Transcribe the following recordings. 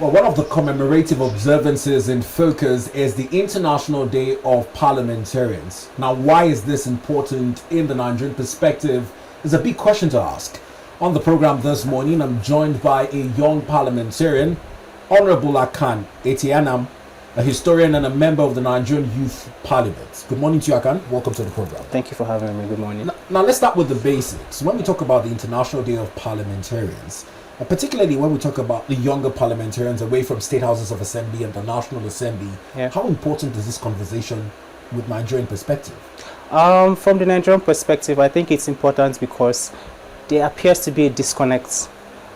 Well, one of the commemorative observances in focus is the International Day of Parliamentarians. Now, why is this important in the Nigerian perspective is a big question to ask. On the program this morning, I'm joined by a young parliamentarian, Honorable Akan Etienam, a historian and a member of the Nigerian Youth Parliament. Good morning to you, Akan. Welcome to the program. Thank you for having me. Good morning. Now let's start with the basics. When we talk about the International Day of Parliamentarians, particularly when we talk about the younger parliamentarians away from state houses of assembly and the National Assembly, how important is this conversation with Nigerian perspective? From the Nigerian perspective, I think it's important because there appears to be a disconnect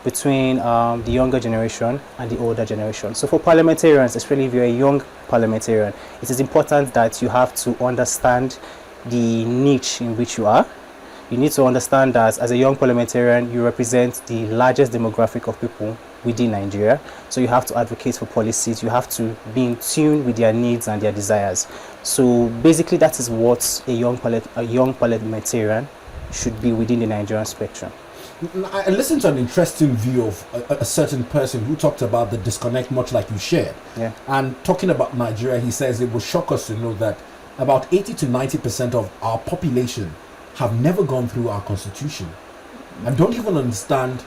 between the younger generation and the older generation. So for parliamentarians, especially if you're a young parliamentarian, it is important that you have to understand the niche in which you are. You need to understand that as a young parliamentarian, you represent the largest demographic of people within Nigeria. So you have to advocate for policies. You have to be in tune with their needs and their desires. So basically, that is what a young parliamentarian should be within the Nigerian spectrum. I listened to an interesting view of a certain person who talked about the disconnect, much like you shared. And talking about Nigeria, he says it will shock us to know that about 80 to 90% of our population have never gone through our constitution and don't even understand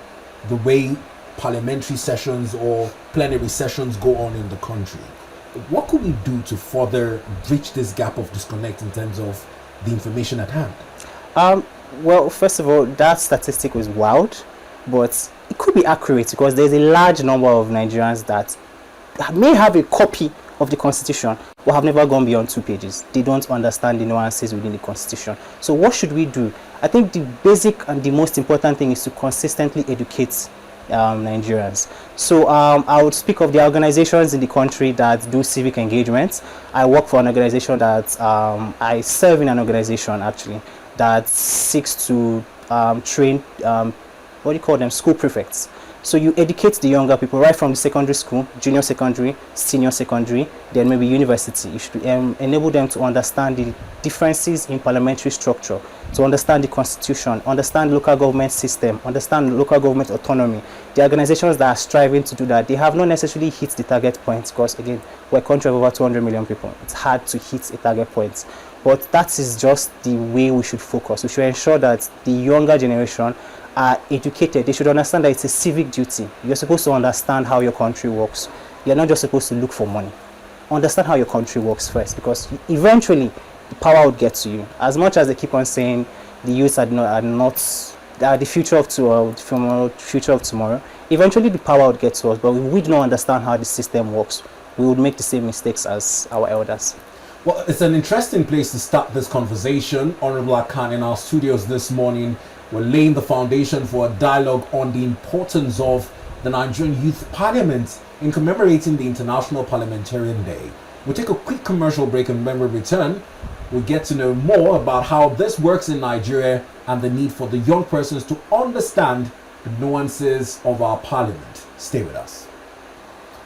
the way parliamentary sessions or plenary sessions go on in the country. What could we do to further bridge this gap of disconnect in terms of the information at hand? Well, first of all, that statistic was wild, but it could be accurate because there's a large number of Nigerians that may have a copy of the constitution but have never gone beyond 2 pages. They don't understand the nuances within the constitution. So what should we do? I think the basic and the most important thing is to consistently educate Nigerians. So I would speak of the organizations in the country that do civic engagement. I work for an organization that I serve in an organization actually that seeks to train school prefects. So you educate the younger people right from the secondary school, junior secondary, senior secondary, then maybe university. You should enable them to understand the differences in parliamentary structure, to understand the constitution, understand local government system, understand local government autonomy. The organizations that are striving to do that, they have not necessarily hit the target points because, again, we're a country of over 200 million people. It's hard to hit a target point. But that is just the way we should focus. We should ensure that the younger generation are educated. They should understand that it's a civic duty. You're supposed to understand how your country works. You're not just supposed to look for money. Understand how your country works first, because eventually the power would get to you. As much as they keep on saying the youth are the future of tomorrow, eventually the power would get to us, but we would not understand how the system works. We would make the same mistakes as our elders. Well, it's an interesting place to start this conversation. Honorable Akan, in our studios this morning, we're laying the foundation for a dialogue on the importance of the Nigerian Youth Parliament in commemorating the International Parliamentarian Day. We'll take a quick commercial break, and when we return, we'll get to know more about how this works in Nigeria and the need for the young persons to understand the nuances of our parliament. Stay with us.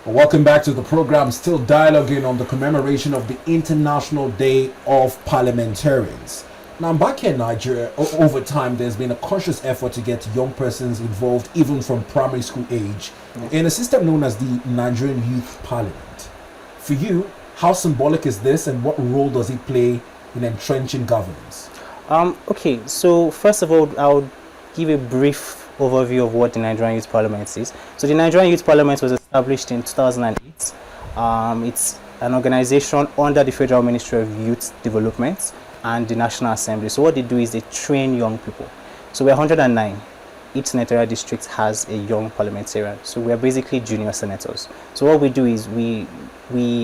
Well, welcome back to the program, still dialoguing on the commemoration of the International Day of Parliamentarians. Now, back here in Nigeria, over time, there's been a conscious effort to get young persons involved, even from primary school age, in a system known as the Nigerian Youth Parliament. For you, how symbolic is this, and what role does it play in entrenching governance? Okay, so first of all, I'll give a brief overview of what the Nigerian Youth Parliament is. So the Nigerian Youth Parliament was established in 2008. It's an organization under the Federal Ministry of Youth Development and the National Assembly. So what they do is they train young people. So we're 109. Each senatorial district has a young parliamentarian. So we're basically junior senators. So what we do is we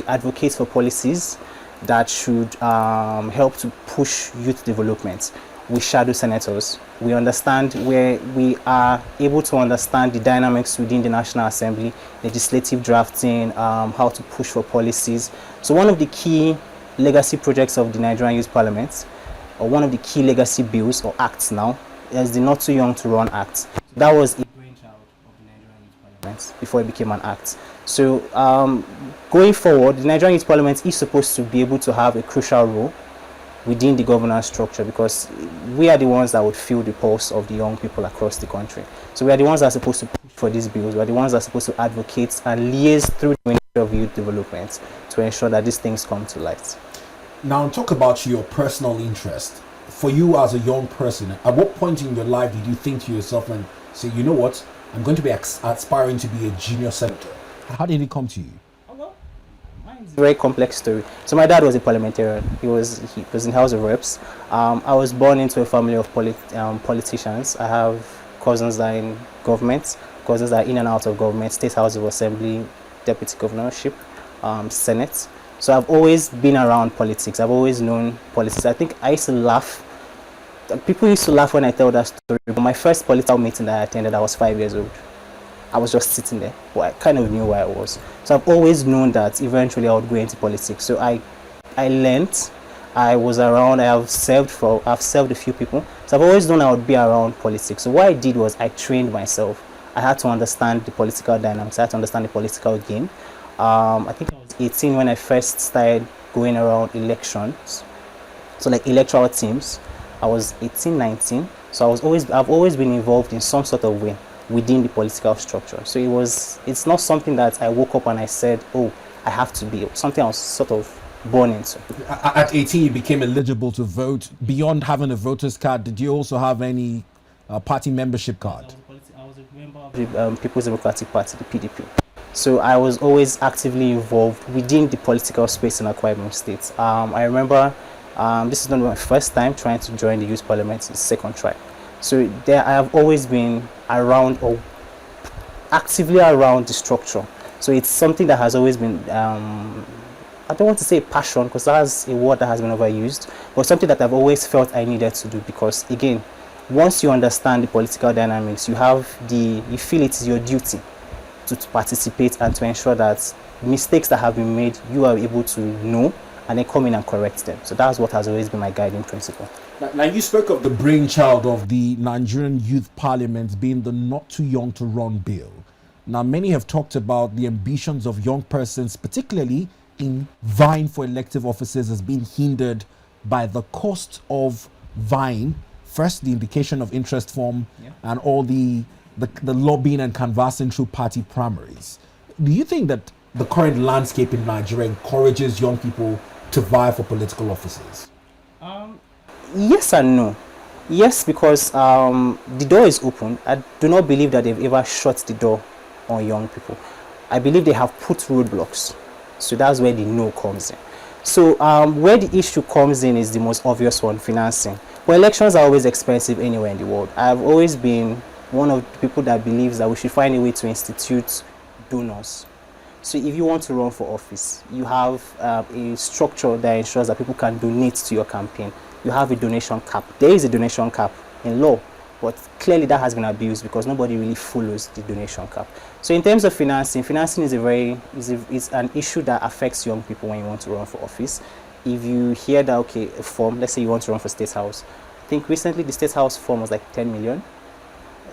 advocate for policies that should help to push youth development. We shadow senators. We understand where we are able to understand the dynamics within the National Assembly, legislative drafting, how to push for policies. So one of the key legacy projects of the Nigerian Youth Parliament, or one of the key legacy bills or acts now, is the Not Too Young to Run Act. That was a brainchild of the Nigerian Youth Parliament before it became an act. So going forward, the Nigerian Youth Parliament is supposed to be able to have a crucial role within the governance structure, because we are the ones that would feel the pulse of the young people across the country. So we are the ones that are supposed to push for these bills. We're the ones that are supposed to advocate and liaise through the Ministry of Youth Development to ensure that these things come to light. Now, talk about your personal interest. For you as a young person, at what point in your life did you think to yourself and say, you know what, I'm going to be aspiring to be a junior senator? How did it come to you? It's a very complex story. So my dad was a parliamentarian. He was in House of Reps. I was born into a family of politicians. I have cousins that are in government, cousins that are in and out of government, State House of Assembly, Deputy Governorship, Senate. So I've always been around politics. I've always known politics. I think I used to laugh. People used to laugh when I tell that story. But my first political meeting that I attended, I was 5 years old. I was just sitting there, but I kind of knew where I was. So I've always known that eventually I would go into politics. So I learned, I was around, I've served a few people. So I've always known I would be around politics. So what I did was I trained myself. I had to understand the political dynamics. I had to understand the political game. I think I was 18 when I first started going around elections. So like electoral teams. I was 18, 19. So I've always been involved in some sort of way within the political structure. So it's not something that I woke up and I said, oh, I have to be. Something I was sort of born into. At 18, you became eligible to vote. Beyond having a voter's card, did you also have any party membership card? I was a member of the People's Democratic Party, the PDP. So I was always actively involved within the political space in Akwa Ibom State. I remember this is not my first time trying to join the Youth Parliament, it's the second try. So there I have always been around or actively around the structure. So it's something that has always been, I don't want to say passion because that's a word that has been overused, but something that I've always felt I needed to do because again, once you understand the political dynamics, you feel it is your duty to participate and to ensure that mistakes that have been made, you are able to know and then come in and correct them. So that's what has always been my guiding principle. Now you spoke of the brainchild of the Nigerian Youth Parliament being the Not Too Young to Run bill. Now many have talked about the ambitions of young persons, particularly in vying for elective offices, as being hindered by the cost of vying. First, the indication of interest form and all the lobbying and canvassing through party primaries. Do you think that the current landscape in Nigeria encourages young people to vie for political offices? Yes and no. Yes, because the door is open. I do not believe that they've ever shut the door on young people. I believe they have put roadblocks. So that's where the no comes in. So where the issue comes in is the most obvious one, financing. Well, elections are always expensive anywhere in the world. I've always been one of the people that believes that we should find a way to institute donors. So if you want to run for office, you have a structure that ensures that people can donate to your campaign. You have a donation cap. There is a donation cap in law, but clearly that has been abused because nobody really follows the donation cap. So in terms of financing is an issue that affects young people when you want to run for office. If you hear that, okay, a form, let's say you want to run for State House. I think recently the State House form was like 10 million.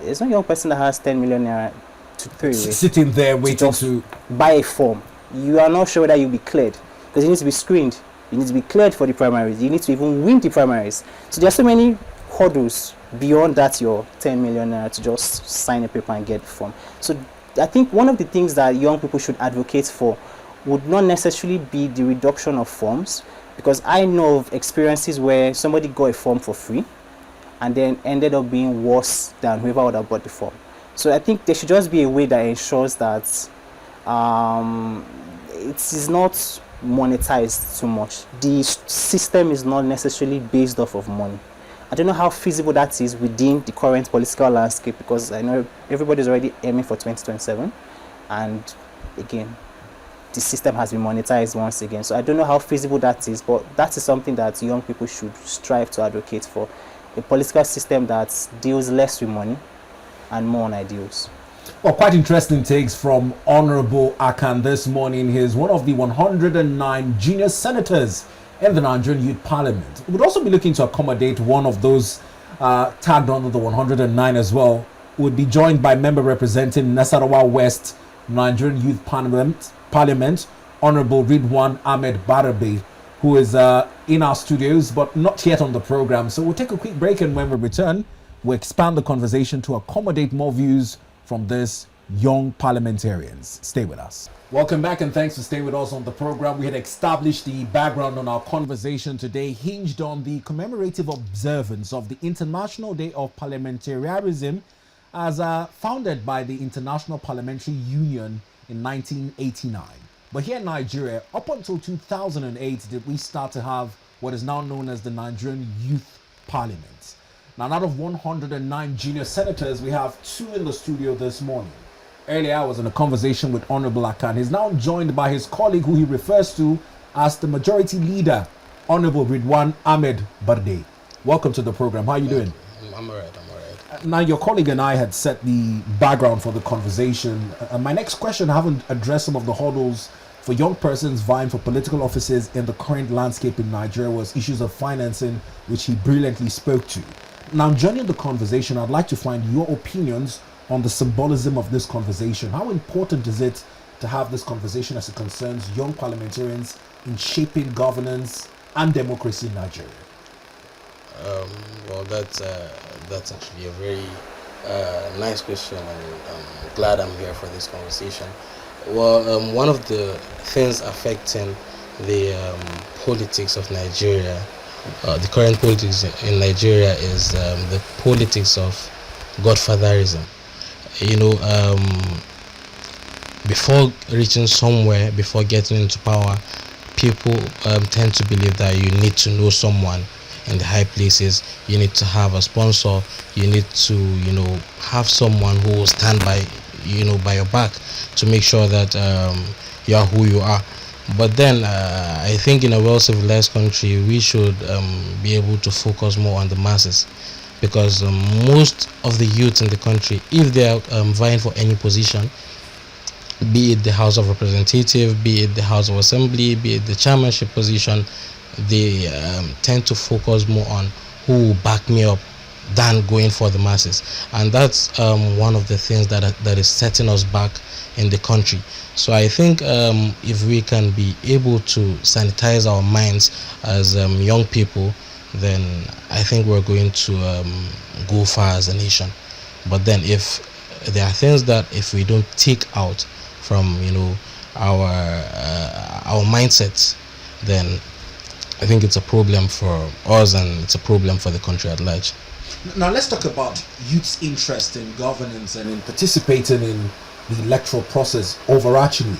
There's no young person that has 10 million naira to throw away. Sitting there waiting to buy a form. You are not sure whether you'll be cleared because you need to be screened. You need to be cleared for the primaries. You need to even win the primaries. So there are so many hurdles beyond that your 10 million naira to just sign a paper and get the form. So I think one of the things that young people should advocate for would not necessarily be the reduction of forms, because I know of experiences where somebody got a form for free and then ended up being worse than whoever would have bought the form. So I think there should just be a way that ensures that it is not monetized too much. The system is not necessarily based off of money. I don't know how feasible that is within the current political landscape, because I know everybody's already aiming for 2027, and again, the system has been monetized once again. So I don't know how feasible that is, but that is something that young people should strive to advocate for. A political system that deals less with money and more on ideals. Well, quite interesting takes from Honorable Akan this morning. He's one of the 109 junior senators in the Nigerian Youth Parliament. We'd also be looking to accommodate one of those tagged under the 109 as well. We'd be joined by member representing Nasarawa West Nigerian Youth Parliament, Honorable Ridwan Ahmed Barade, who is in our studios but not yet on the program. So we'll take a quick break, and when we return, we'll expand the conversation to accommodate more views from this young parliamentarians. Stay with us. Welcome back and thanks for staying with us on the program. We had established the background on our conversation today hinged on the commemorative observance of the International Day of Parliamentarianism as founded by the International Parliamentary Union in 1989. But here in Nigeria, up until 2008, did we start to have what is now known as the Nigerian Youth Parliament. Now, out of 109 junior senators, we have 2 in the studio this morning. Earlier, I was in a conversation with Honorable Akan. He's now joined by his colleague, who he refers to as the Majority Leader, Honorable Ridwan Ahmed Barade. Welcome to the program. How are you doing? I'm alright. Now, your colleague and I had set the background for the conversation. My next question, I haven't addressed some of the hurdles for young persons vying for political offices in the current landscape in Nigeria, was issues of financing, which he brilliantly spoke to. Now, joining the conversation, I'd like to find your opinions on the symbolism of this conversation. How important is it to have this conversation as it concerns young parliamentarians in shaping governance and democracy in Nigeria? Well, that's actually a very nice question, and I'm glad I'm here for this conversation. Well, one of the things affecting the politics of Nigeria, the current politics in Nigeria, is the politics of godfatherism. You know, before reaching somewhere, before getting into power, people tend to believe that you need to know someone in the high places. You need to have a sponsor. You need to, have someone who will stand by, by your back to make sure that you are who you are. But then I think in a well-civilized country, we should be able to focus more on the masses, because most of the youth in the country, if they are vying for any position, be it the House of Representatives, be it the House of Assembly, be it the chairmanship position, they tend to focus more on who will back me up than going for the masses. And that's one of the things that is setting us back in the country. So I think if we can be able to sanitize our minds as young people, then I think we're going to go far as a nation. But then if there are things that if we don't take out from our mindsets, then I think it's a problem for us and it's a problem for the country at large. Now let's talk about youth's interest in governance and in participating in the electoral process overarchingly.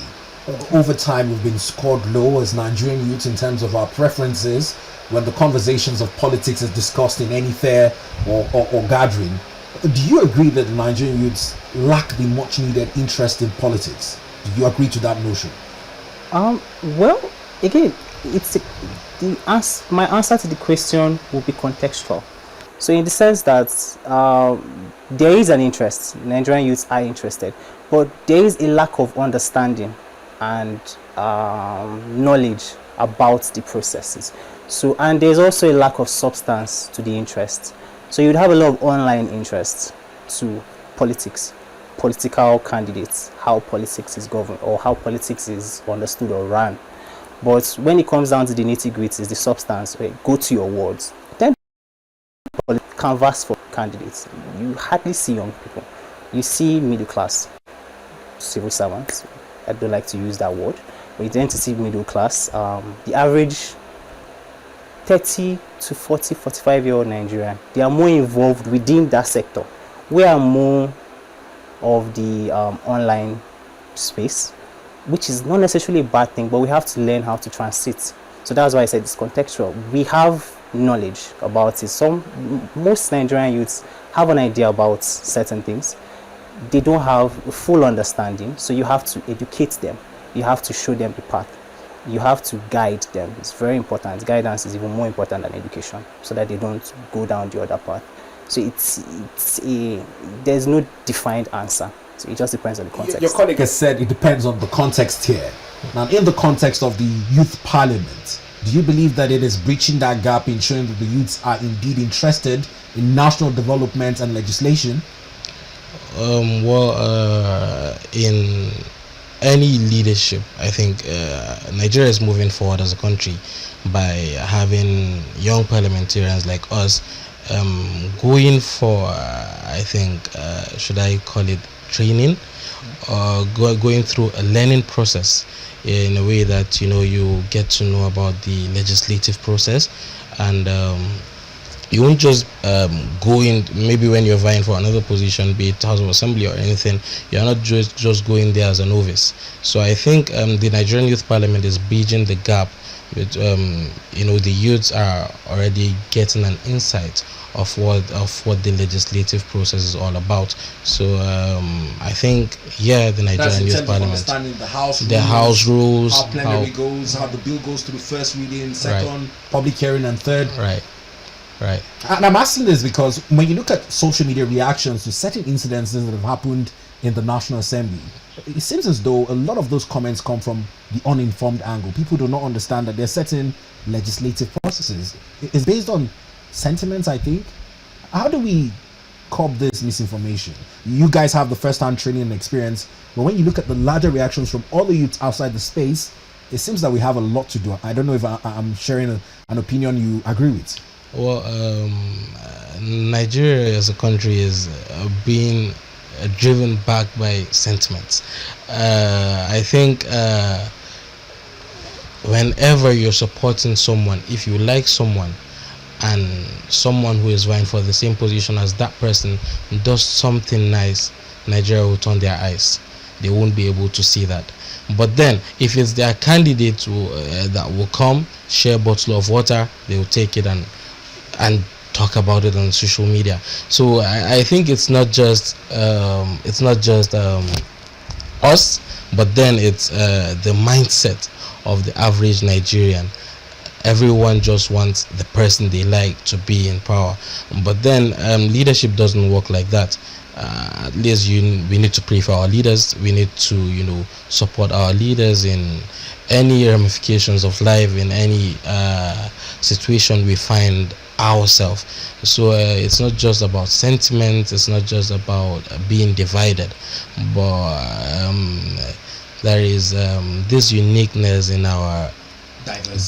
Over time, we've been scored low as Nigerian youths in terms of our preferences when the conversations of politics is discussed in any fair or gathering. Do you agree that the Nigerian youths lack the much needed interest in politics? Do you agree to that notion? Well, again, my answer to the question will be contextual. So in the sense that there is an interest, Nigerian youths are interested, but there is a lack of understanding and knowledge about the processes. So, and there's also a lack of substance to the interest. So you'd have a lot of online interest to politics, political candidates, how politics is governed or how politics is understood or run. But when it comes down to the nitty-gritty, the substance, go to your wards, then canvas for candidates. You hardly see young people. You see middle class civil servants. I don't like to use that word, but you tend to see middle class. The average 30 to 40, 45-year-old Nigerian, they are more involved within that sector. We are more of the online space, which is not necessarily a bad thing, but we have to learn how to transit. So that's why I said it's contextual. We have knowledge about it. Most Nigerian youths have an idea about certain things. They don't have a full understanding, so you have to educate them. You have to show them the path. You have to guide them. It's very important. Guidance is even more important than education, so that they don't go down the other path. So there's no defined answer. So it just depends on the context. Your colleague has said it depends on the context here. Now, in the context of the youth parliament, do you believe that it is breaching that gap in showing that the youths are indeed interested in national development and legislation? In any leadership, I think Nigeria is moving forward as a country by having young parliamentarians like us going for, should I call it training, going through a learning process in a way that you get to know about the legislative process, and you won't just go in. Maybe when you're vying for another position, be it House of Assembly or anything, you're not just going there as a novice. So I think the Nigerian Youth Parliament is bridging the gap with the youths are already getting an insight of what the legislative process is all about. So I think the Nigerian Youth Parliament, understanding the House rules, how plenary goes, how the bill goes through first reading, second, public hearing, and third. Right. And I'm asking this because when you look at social media reactions to certain incidences that have happened in the National Assembly, it seems as though a lot of those comments come from the uninformed angle. People do not understand that there are certain legislative processes. It's based on sentiments, I think. How do we curb this misinformation? You guys have the first-hand training and experience, but when you look at the larger reactions from all the youths outside the space, it seems that we have a lot to do. I don't know if I'm sharing an opinion you agree with. Well, Nigeria as a country is being driven back by sentiments. I think whenever you're supporting someone, if you like someone, and someone who is vying for the same position as that person does something nice, Nigeria will turn their eyes. They won't be able to see that. But then, if it's their candidate that will come, share a bottle of water, they will take it and talk about it on social media. So I think it's not just us, but then it's the mindset of the average Nigerian. Everyone just wants the person they like to be in power, but then leadership doesn't work like that. At least we need to pray for our leaders. We need to support our leaders in any ramifications of life, in any situation we find ourselves. So it's not just about sentiment, it's not just about being divided, but there is this uniqueness in our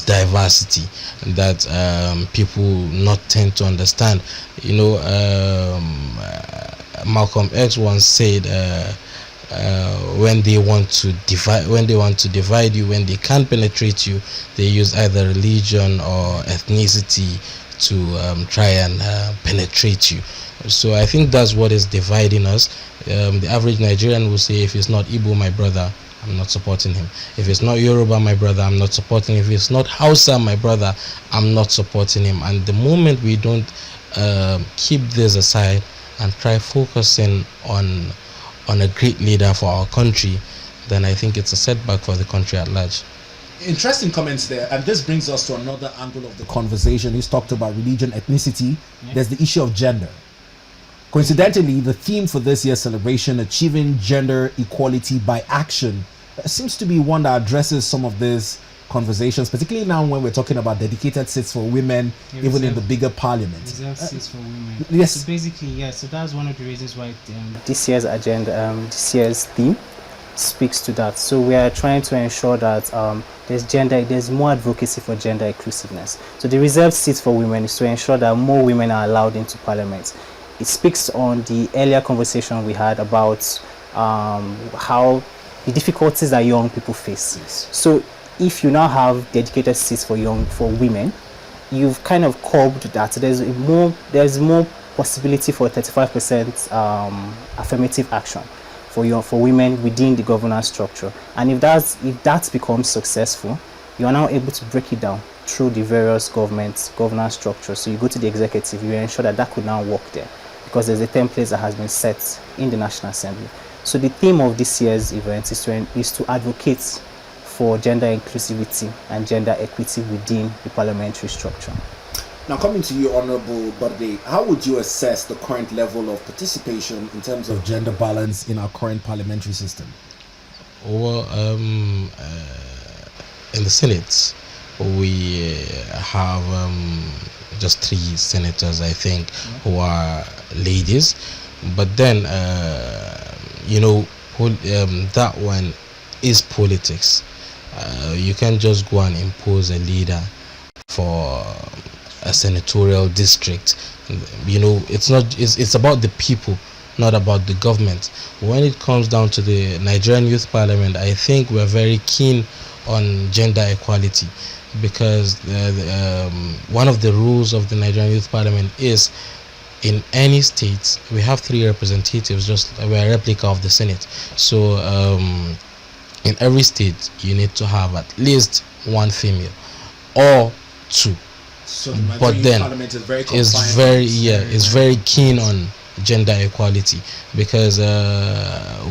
diversity that people not tend to understand. Malcolm X once said when they want to divide you, when they can't penetrate you, they use either religion or ethnicity to try and penetrate you. So I think that's what is dividing us. The average Nigerian will say, if it's not Igbo, my brother, I'm not supporting him. If it's not Yoruba, my brother, I'm not supporting him. If it's not Hausa, my brother, I'm not supporting him. And the moment we don't keep this aside and try focusing on a great leader for our country, then I think it's a setback for the country at large. Interesting comments there, and this brings us to another angle of the conversation. He's talked about religion, ethnicity. There's the issue of gender. Coincidentally, the theme for this year's celebration, achieving gender equality by action, seems to be one that addresses some of these conversations, particularly now when we're talking about dedicated seats for women, even in the bigger parliament. Reserved seats for women. Yes. So basically, so that's one of the reasons why this year's agenda, this year's theme speaks to that. So we are trying to ensure that there's more advocacy for gender inclusiveness. So the reserved seats for women is to ensure that more women are allowed into parliament. It speaks on the earlier conversation we had about how the difficulties that young people face. Yes. So if you now have dedicated seats for women, you've kind of curbed that. There's more possibility for 35% affirmative action for women within the governance structure. And if that becomes successful, you are now able to break it down through the various governance structures. So you go to the executive, you ensure that could now work there, because there's a template that has been set in the National Assembly. So the theme of this year's event is to advocate for gender inclusivity and gender equity within the parliamentary structure. Now, coming to you, Honorable Barade, how would you assess the current level of participation in terms of gender balance in our current parliamentary system? Well, in the Senate, we have just 3 senators, I think, who are ladies. But then, that one is politics. You can't just go and impose a leader for a senatorial district. It's about the people not about the government. When it comes down to the Nigerian Youth Parliament, I think we're very keen on gender equality, because one of the rules of the Nigerian Youth Parliament is, in any state we have 3 representatives, just we're a replica of the Senate. So in every state you need to have at least 1 female or 2. So the But Nigerian then Parliament is very is confined. very is very keen on gender equality, because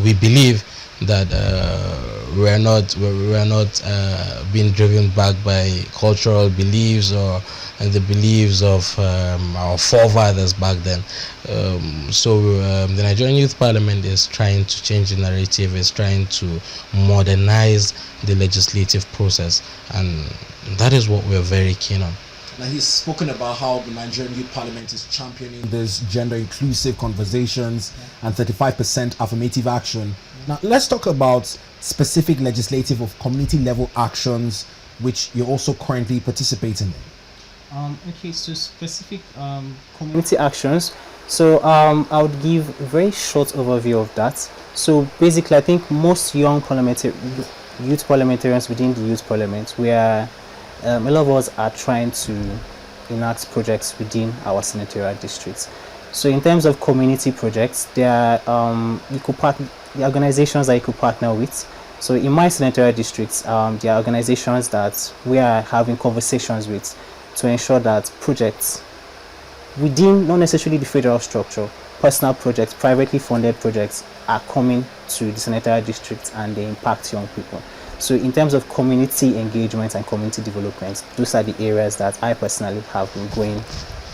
we believe that we're not being driven back by cultural beliefs or the beliefs of our forefathers back then. The Nigerian Youth Parliament is trying to change the narrative, is trying to modernize the legislative process, and that is what we're very keen on. Now, he's spoken about how the Nigerian Youth Parliament is championing this gender inclusive conversations and 35% affirmative action. Now, let's talk about specific legislative or community level actions which you're also currently participating in. Okay, so specific community actions. So I would give a very short overview of that. So basically, I think most young youth parliamentarians within the youth parliament, we are a lot of us are trying to enact projects within our senatorial districts. So in terms of community projects, there are the organizations that you could partner with. So in my senatorial districts, there are organizations that we are having conversations with to ensure that projects within, not necessarily the federal structure, personal projects, privately funded projects are coming to the senatorial districts and they impact young people. So in terms of community engagement and community development, those are the areas that I personally have been going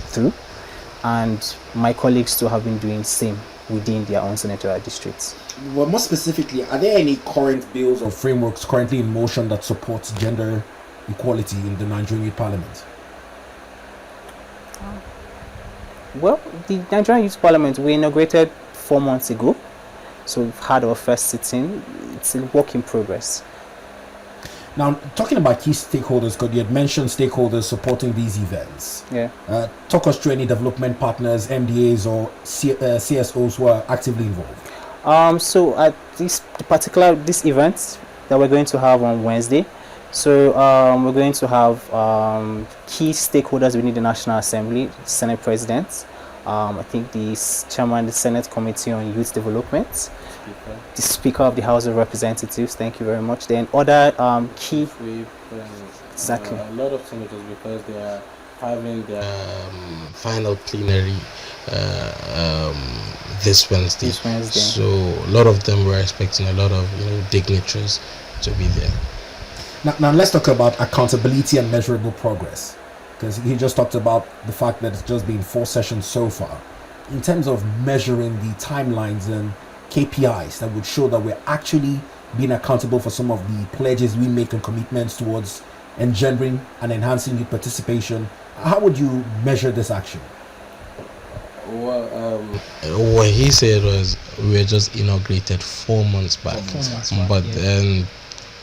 through, and my colleagues too have been doing the same within their own senatorial districts. Well, more specifically, are there any current bills or frameworks currently in motion that supports gender equality in the Nigerian Youth Parliament? Well, the Nigerian Youth Parliament, we inaugurated 4 months ago, so we've had our first sitting. It's a work in progress. Now, talking about key stakeholders, because you had mentioned stakeholders supporting these events. Yeah. Talk us through any development partners, MDAs, or CSOs who are actively involved. So at this event that we're going to have on Wednesday, so we're going to have key stakeholders within the National Assembly, Senate President, I think the Chairman of the Senate Committee on Youth Development, the Speaker of the House of Representatives, thank you very much. Then other key... Exactly. A lot of senators, because they are having their final plenary this Wednesday. So a lot of them were expecting a lot of dignitaries to be there. Now let's talk about accountability and measurable progress, because he just talked about the fact that it's just been 4 sessions so far. In terms of measuring the timelines and KPIs that would show that we're actually being accountable for some of the pledges we make and commitments towards engendering and enhancing youth participation, how would you measure this action? Well, what he said was we were just inaugurated 4 months back, but then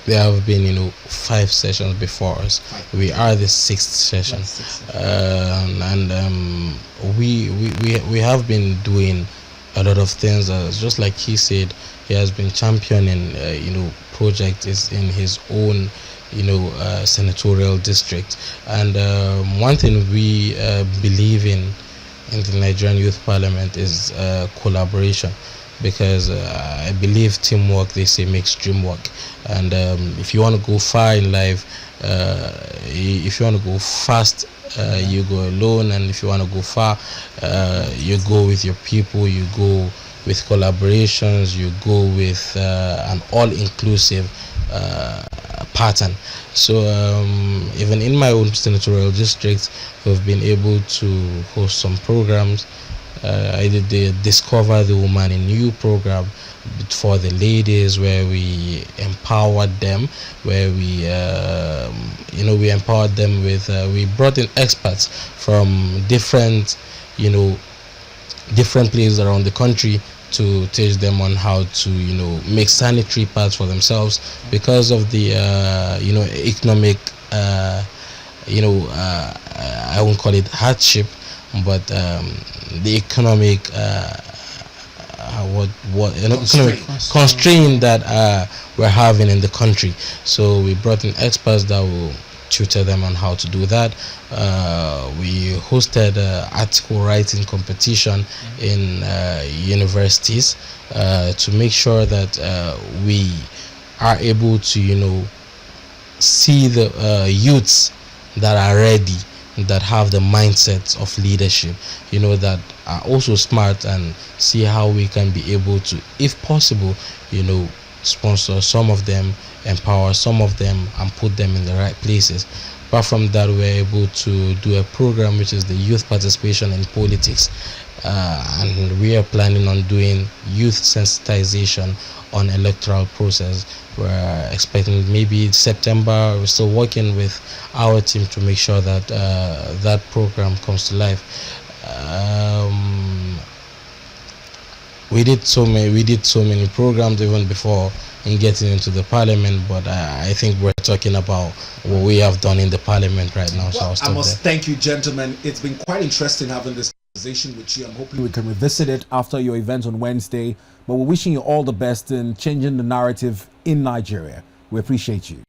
there have been 5 sessions before us. We are the 6th session, and we have been doing a lot of things. Just like he said, he has been championing projects in his own senatorial district. And one thing we believe in the Nigerian Youth Parliament is collaboration, because I believe teamwork, they say, makes dream work. And if you want to go far in life, if you want to go fast, you go alone, and if you want to go far, you go with your people, you go with collaborations, you go with an all-inclusive pattern. So even in my own senatorial district, we've been able to host some programs. I did the Discover the Woman in You program for the ladies, where we empowered them, where we we empowered them with we brought in experts from different places around the country to teach them on how to make sanitary pads for themselves, because of the economic I won't call it hardship, but the economic economic constraint that we're having in the country. So we brought in experts that will tutor them on how to do that. We hosted article writing competition in universities to make sure that we are able to see the youths that are ready, that have the mindset of leadership, that are also smart, and see how we can be able to, if possible, sponsor some of them, empower some of them, and put them in the right places. Apart from that, we're able to do a program which is the youth participation in politics, and we are planning on doing youth sensitization on electoral process. We're expecting maybe September. We're still working with our team to make sure that that program comes to life. We did so many programs even before in getting into the parliament, but I think we're talking about what we have done in the parliament right now. Well, so I must thank you, gentlemen. It's been quite interesting having this conversation with you. I'm hoping we can revisit it after your event on Wednesday. But we're wishing you all the best in changing the narrative in Nigeria. We appreciate you.